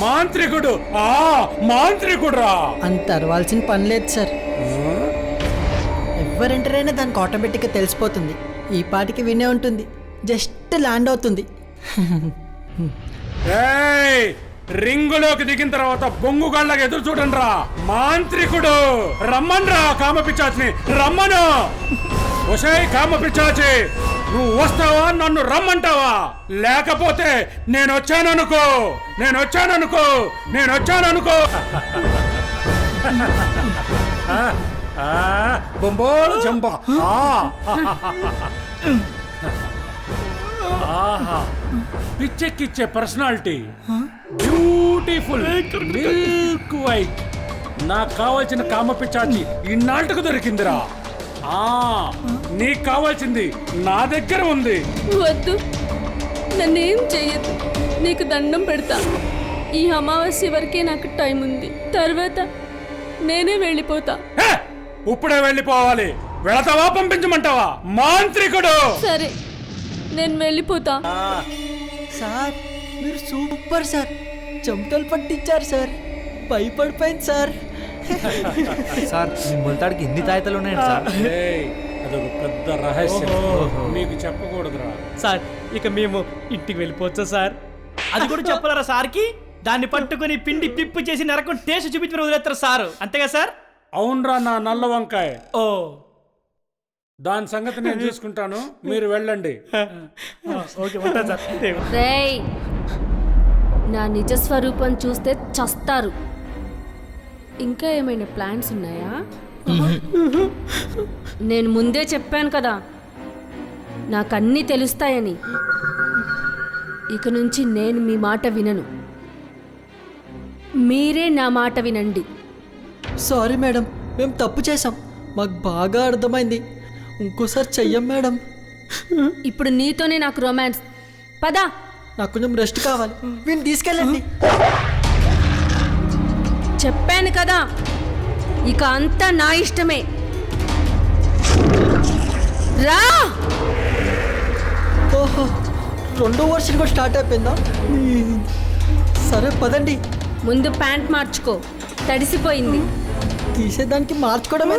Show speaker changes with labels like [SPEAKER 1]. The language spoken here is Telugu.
[SPEAKER 1] మాంత్రికుడు మాంత్రికుడురా
[SPEAKER 2] అంత అరవాల్సిన పని లేదు సార్. ఎవరు ఎంటర్ అయినా దానికి ఆటోమేటిక్గా తెలిసిపోతుంది. ఈ పాటికి వినే ఉంటుంది, జస్ట్ ల్యాండ్ అవుతుంది.
[SPEAKER 1] ఏయ్ రింగులోకి దిగిన తర్వాత బొంగుగాళ్ళకి ఎదురు చూడండి రా. మాంత్రికుడు రమ్మన్రా, కామపిచాచిని రమ్మను. ఒసే కామపిచాచి, నువ్వు వస్తావా నన్ను రమ్మంటావా? లేకపోతే నేను వచ్చాననుకో. బొంబోలు జంబ. ఆహా, పిచ్చెక్కిచ్చే పర్సనాలిటీ, బ్యూటిఫుల్ మిల్క్ వైట్. నాకు కావాల్సిన కామపిచాచి ఇన్నాళ్ళకు దొరికిందిరా. నీకు కావాల్సింది నా దగ్గర ఉంది.
[SPEAKER 3] వద్దు, నన్నేం చెయ్యదు, నీకు దండం పెడతా. ఈ అమావాస్య వరకే నాకు టైం ఉంది, తర్వాత నేనే వెళ్ళిపోతా.
[SPEAKER 1] ఇప్పుడే వెళ్ళిపోవాలి. వెళతావా పంపించమంటావా? మాంత్రికుడు.
[SPEAKER 3] సరే, నేను వెళ్ళిపోతా.
[SPEAKER 2] సార్ మీరు సూపర్ సార్, చెమటలు పట్టించారు సార్, భయపడిపోయింది సార్.
[SPEAKER 4] సార్ మీ ముల్తాడికి ఎన్ని తాయితలు ఉన్నాయండి సార్?
[SPEAKER 1] అదొక పెద్ద రహస్యం, మీకు చెప్పకూడదురా.
[SPEAKER 5] సార్ ఇక మేము ఇంటికి వెళ్ళిపోవచ్చా సార్? అది కూడా చెప్పలేరా సార్కి? దాన్ని పట్టుకుని పిండి పిప్పు చేసి నరకం టేస్ట్ చూపించి వదిలేస్తారు సార్, అంతేగా సార్?
[SPEAKER 1] అవునరా నా నల్ల వంకాయ.
[SPEAKER 5] ఓ,
[SPEAKER 1] దాని సంగతి నేను చూసుకుంటాను, మీరు వెళ్ళండి.
[SPEAKER 5] ఓకే ఉంటా సార్.
[SPEAKER 3] రేయ్, నా నిజ స్వరూపం చూస్తే చస్తారు. ఇంకా ఏమైనా ప్లాన్స్ ఉన్నాయా? నేను ముందే చెప్పాను కదా, నాకన్నీ తెలుస్తాయని. ఇక నుంచి నేను మీ మాట వినను, మీరే నా మాట వినండి.
[SPEAKER 2] సారీ మేడం, మేము తప్పు చేసాం, మాకు బాగా అర్థమైంది, ఇంకోసారి చెయ్యం మేడం.
[SPEAKER 3] ఇప్పుడు నీతోనే నాకు రొమాన్స్. పదా,
[SPEAKER 2] నాకు కొంచెం రెస్ట్ కావాలి, వీడిని తీసుకెళ్ళండి.
[SPEAKER 3] చెప్పాను కదా, ఇక అంతా నా ఇష్టమే. రా.
[SPEAKER 2] ఓహో, రెండో వర్షన్ కూడా స్టార్ట్ అయిపోయిందా? సరే పదండి.
[SPEAKER 3] ముందు ప్యాంట్ మార్చుకో, తడిసిపోయింది.
[SPEAKER 2] తీసేదానికి మార్చుకోవడం